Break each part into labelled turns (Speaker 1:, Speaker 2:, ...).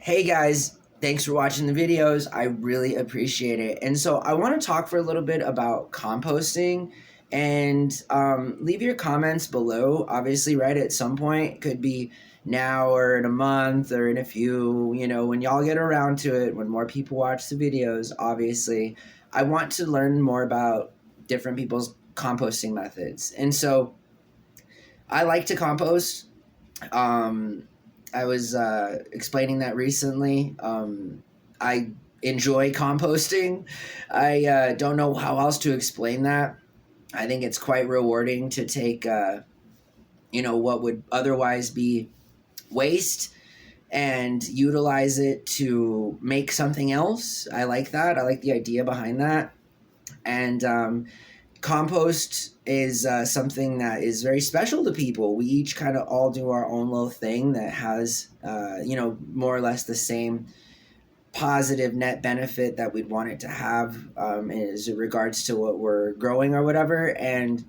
Speaker 1: Hey guys, thanks for watching the videos. I really appreciate it. And so I want to talk for a little bit about composting and leave your comments below. Obviously, right at some point, it could be now or in a month or in a few, when y'all get around to it, when more people watch the videos, obviously, I want to learn more about different people's composting methods. And so I like to compost. Um, I was explaining that recently. I enjoy composting. I don't know how else to explain that. I think it's quite rewarding to take, what would otherwise be waste and utilize it to make something else. I like that. I like the idea behind that. And compost is something that is very special to people. We each kind of all do our own little thing that has, more or less the same positive net benefit that we'd want it to have as it regards to what we're growing or whatever. And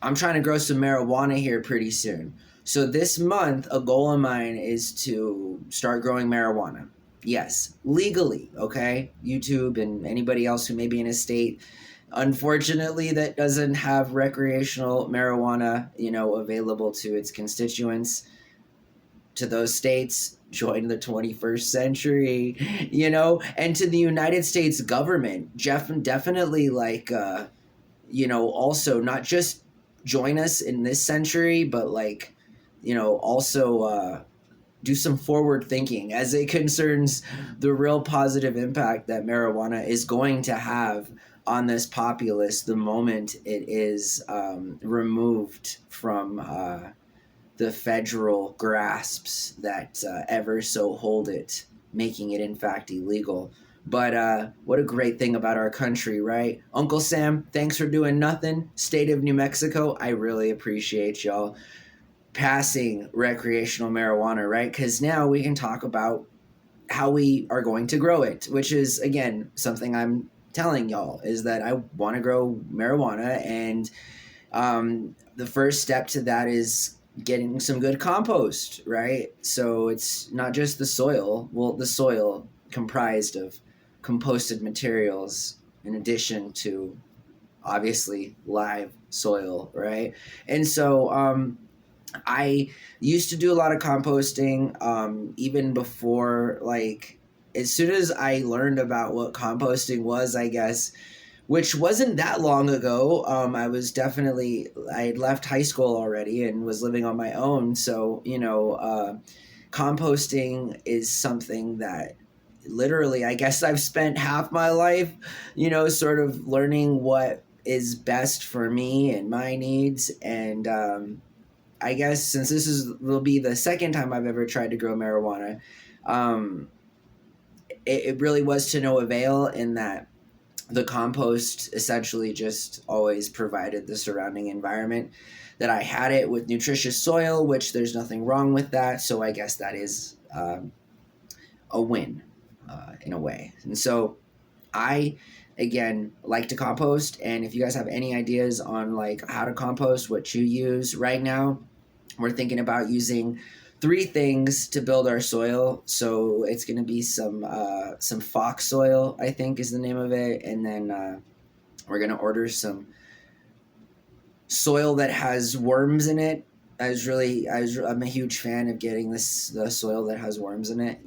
Speaker 1: I'm trying to grow some marijuana here pretty soon. So this month, a goal of mine is to start growing marijuana. Yes, legally, okay? YouTube and anybody else who may be in a state, unfortunately, that doesn't have recreational marijuana, available to its constituents, to those states, join the 21st century, and to the United States government, definitely also not just join us in this century, but also do some forward thinking as it concerns the real positive impact that marijuana is going to have on this populace the moment it is removed from the federal grasps that ever so hold it, making it in fact illegal. But what a great thing about our country, right? Uncle Sam, thanks for doing nothing. State of New Mexico, I really appreciate y'all passing recreational marijuana, right? Because now we can talk about how we are going to grow it, which is, again, something I'm telling y'all is that I want to grow marijuana. And the first step to that is getting some good compost, right? So it's not just the soil. Well, the soil comprised of composted materials in addition to obviously live soil, right? And so I used to do a lot of composting even before, as soon as I learned about what composting was, I guess, which wasn't that long ago. I had left high school already and was living on my own. So, composting is something that literally, I guess I've spent half my life, sort of learning what is best for me and my needs. And I guess since will be the second time I've ever tried to grow marijuana, um, it really was to no avail in that the compost essentially just always provided the surrounding environment that I had it with nutritious soil, which there's nothing wrong with that. So I guess that is a win in a way. And so I, again, like to compost. And if you guys have any ideas on how to compost, what you use right now, we're thinking about using 3 things to build our soil. So it's going to be some fox soil, I think is the name of it. And then we're going to order some soil that has worms in it. I'm a huge fan of getting the soil that has worms in it,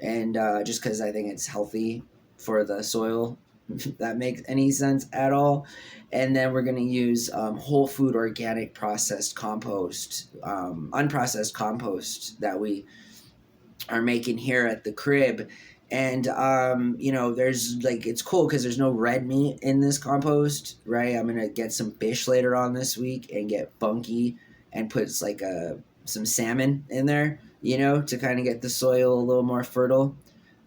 Speaker 1: and just because I think it's healthy for the soil, if that makes any sense at all. And then we're going to use whole food organic processed compost, unprocessed compost that we are making here at the crib. And there's it's cool because there's no red meat in this compost, right? I'm gonna get some fish later on this week and get funky and put some salmon in there, to kind of get the soil a little more fertile.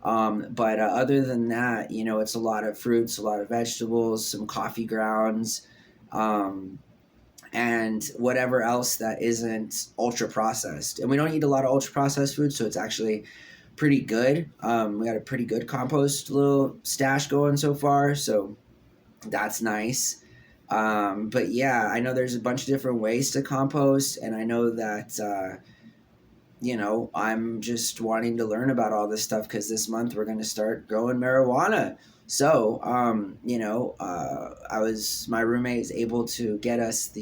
Speaker 1: But other than that, it's a lot of fruits, a lot of vegetables, some coffee grounds, and whatever else that isn't ultra processed. And we don't eat a lot of ultra processed food, so it's actually pretty good. We got a pretty good compost little stash going so far, so that's nice. But yeah, I know there's a bunch of different ways to compost, and I know that I'm just wanting to learn about all this stuff because this month we're going to start growing marijuana. So, my roommate is able to get us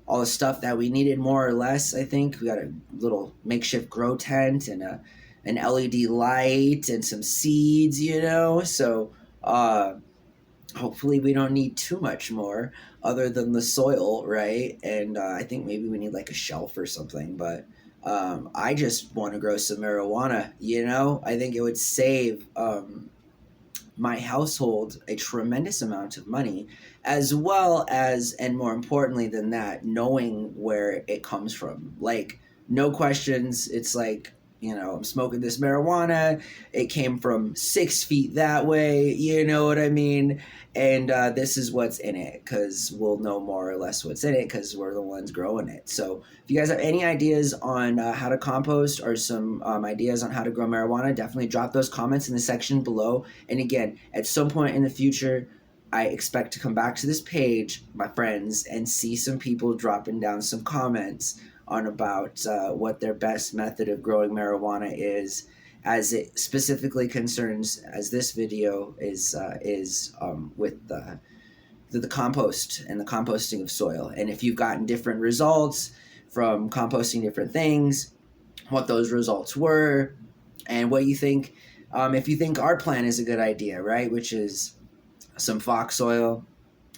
Speaker 1: all the stuff that we needed more or less. I think we got a little makeshift grow tent and an LED light and some seeds, So, hopefully we don't need too much more other than the soil, right? And I think maybe we need like a shelf or something, but I just want to grow some marijuana. I think it would save my household a tremendous amount of money, as well as, and more importantly than that, knowing where it comes from. Like, no questions. It's like, I'm smoking this marijuana. It came from 6 feet that way. You know what I mean? And this is what's in it, because we'll know more or less what's in it because we're the ones growing it. So if you guys have any ideas on how to compost or some ideas on how to grow marijuana, definitely drop those comments in the section below. And again, at some point in the future, I expect to come back to this page, my friends, and see some people dropping down some comments on about what their best method of growing marijuana is, as it specifically concerns, as this video is with the compost and the composting of soil. And if you've gotten different results from composting different things, what those results were, and what you think, if you think our plan is a good idea, right? Which is some fox soil,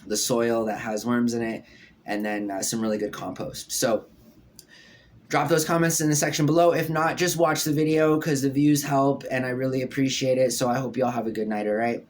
Speaker 1: the soil that has worms in it, and then some really good compost. So drop those comments in the section below. If not, just watch the video because the views help and I really appreciate it. So I hope y'all have a good night, all right?